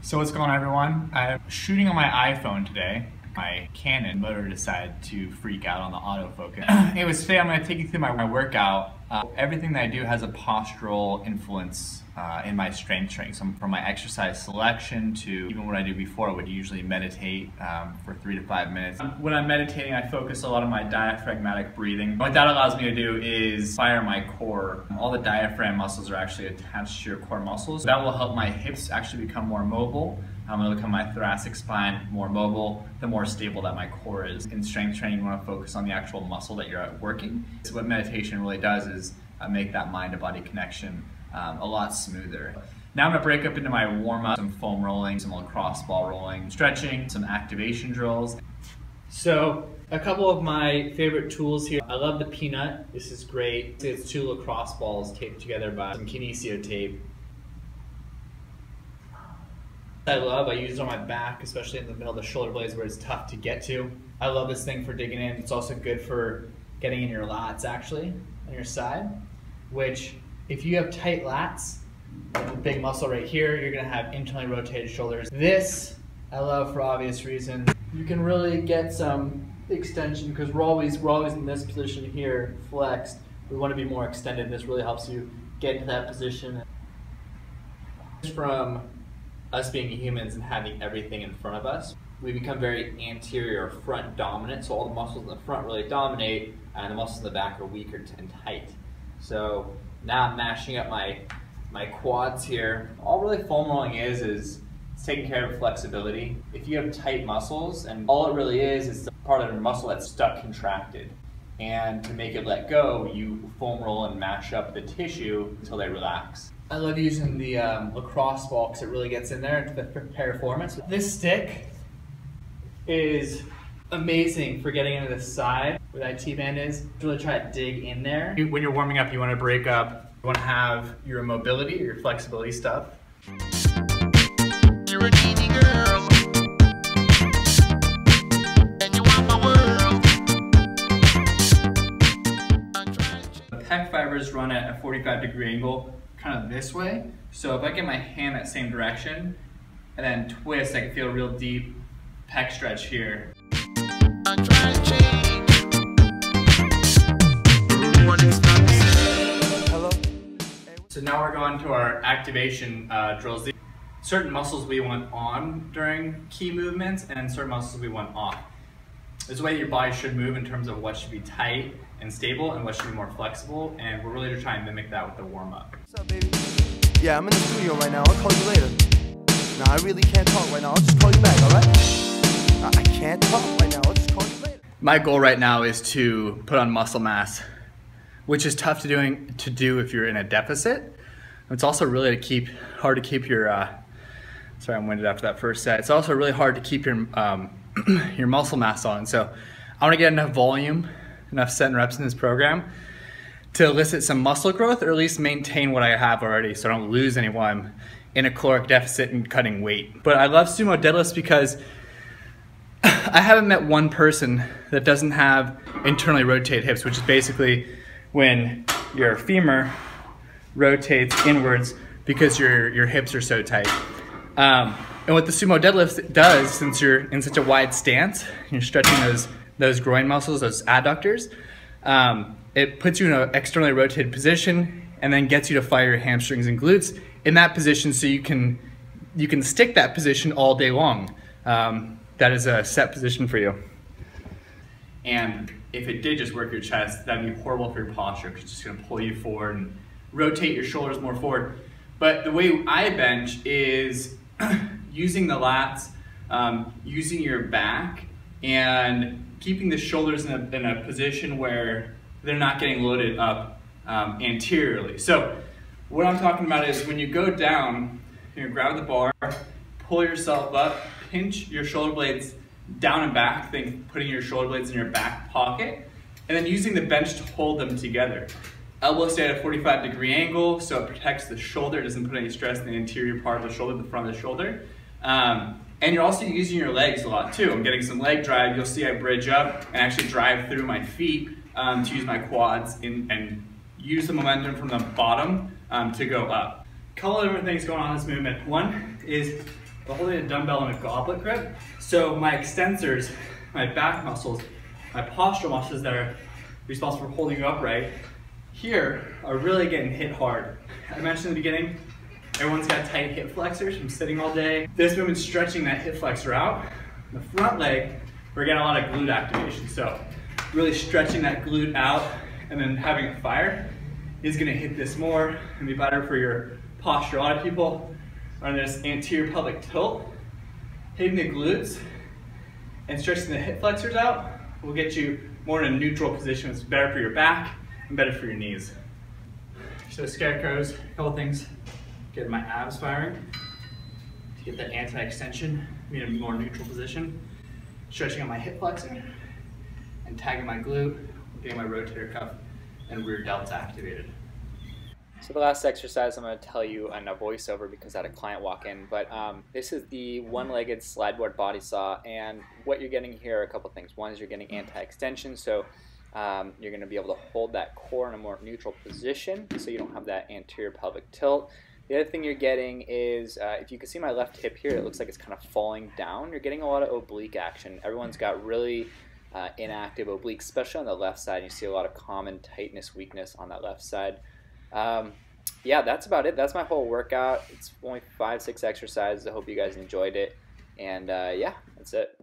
So what's going on, everyone? I'm shooting on my iPhone today. My Canon motor decided to freak out on the autofocus. Anyways, today I'm going to take you through my workout. Everything that I do has a postural influence in my strength training. So from my exercise selection to even what I do before, I would usually meditate for 3 to 5 minutes. When I'm meditating, I focus a lot on my diaphragmatic breathing. What that allows me to do is fire my core. All the diaphragm muscles are actually attached to your core muscles. That will help my hips actually become more mobile. It'll become my thoracic spine more mobile, the more stable that my core is. In strength training, you want to focus on the actual muscle that you're working. So what meditation really does is make that mind-to-body connection a lot smoother. Now I'm going to break up into my warm-up, some foam rolling, some lacrosse ball rolling, stretching, some activation drills. So a couple of my favorite tools here. I love the Peanut. This is great. It's 2 lacrosse balls taped together by some kinesio tape. I use it on my back, especially in the middle of the shoulder blades where it's tough to get to. I love this thing for digging in. It's also good for getting in your lats, actually, on your side, which if you have tight lats, like a big muscle right here, you're gonna have internally rotated shoulders. This I love for obvious reasons. You can really get some extension because we're always in this position here, flexed. We want to be more extended. This really helps you get into that position. From us being humans and having everything in front of us, we become very anterior front dominant, so all the muscles in the front really dominate and the muscles in the back are weaker and tight. So now I'm mashing up my quads here. All really foam rolling is it's taking care of flexibility. If you have tight muscles, and all it really is the part of the muscle that's stuck contracted, and to make it let go, you foam roll and mash up the tissue until they relax. I love using the lacrosse ball because it really gets in there into the performance. This stick is amazing for getting into the side where that T-band is. Really try to dig in there. When you're warming up, you want to break up. You want to have your mobility or your flexibility stuff. You're a needy girl, and you want my world. The pec fibers run at a 45-degree angle, kind of this way. So if I get my hand that same direction and then twist, I can feel a real deep pec stretch here. Hello. So now we're going to our activation drills. Certain muscles we want on during key movements and certain muscles we want off. There's a way your body should move in terms of what should be tight and stable and what should be more flexible, and we're really to try and mimic that with the warm-up. What's up, baby? Yeah, I'm in the studio right now. I'll call you later. No, I really can't talk right now. I'll just call you back, alright? I can't talk right now. I'll just call you later. My goal right now is to put on muscle mass, which is tough to do if you're in a deficit. It's also really hard to keep your sorry, I'm winded after that first set. It's also really hard to keep your your muscle mass on. So I want to get enough volume, enough set and reps in this program to elicit some muscle growth, or at least maintain what I have already so I don't lose any while I'm in a caloric deficit and cutting weight. But I love sumo deadlifts because I haven't met one person that doesn't have internally rotated hips, which is basically when your femur rotates inwards because your hips are so tight. And what the sumo deadlift does, since you're in such a wide stance, you're stretching those groin muscles, those adductors, it puts you in an externally rotated position and then gets you to fire your hamstrings and glutes in that position so you can stick that position all day long. That is a set position for you. And if it did just work your chest, that'd be horrible for your posture because it's just gonna pull you forward and rotate your shoulders more forward. But the way I bench is using the lats, using your back, and keeping the shoulders in a position where they're not getting loaded up anteriorly. So what I'm talking about is when you go down, you're gonna grab the bar, pull yourself up, pinch your shoulder blades down and back, think putting your shoulder blades in your back pocket, and then using the bench to hold them together. Elbows stay at a 45-degree angle, so it protects the shoulder, it doesn't put any stress in the anterior part of the shoulder, the front of the shoulder. And you're also using your legs a lot too. I'm getting some leg drive. You'll see I bridge up and actually drive through my feet to use my quads and use the momentum from the bottom to go up. A couple of different things going on in this movement. One is but holding a dumbbell in a goblet grip. So my extensors, my back muscles, my postural muscles that are responsible for holding you upright here are really getting hit hard. I mentioned in the beginning, everyone's got tight hip flexors from sitting all day. This movement's stretching that hip flexor out. The front leg, we're getting a lot of glute activation. So really stretching that glute out and then having it fire is gonna hit this more and be better for your posture. A lot of people are in this anterior pelvic tilt, hitting the glutes and stretching the hip flexors out will get you more in a neutral position. It's better for your back and better for your knees. So scarecrows, a couple things. Get my abs firing. To get that anti-extension, be in a more neutral position. Stretching on my hip flexor and tagging my glute, getting my rotator cuff and rear delta activated. So the last exercise I'm going to tell you in a voiceover because I had a client walk in, but this is the one-legged slide board body saw, and what you're getting here are a couple things. One is you're getting anti-extension, so you're going to be able to hold that core in a more neutral position so you don't have that anterior pelvic tilt. The other thing you're getting is, if you can see my left hip here, it looks like it's kind of falling down. You're getting a lot of oblique action. Everyone's got really inactive obliques, especially on the left side. You see a lot of common tightness, weakness on that left side. Yeah, that's about it. That's my whole workout. It's only 5-6 exercises. I hope you guys enjoyed it. And yeah, that's it.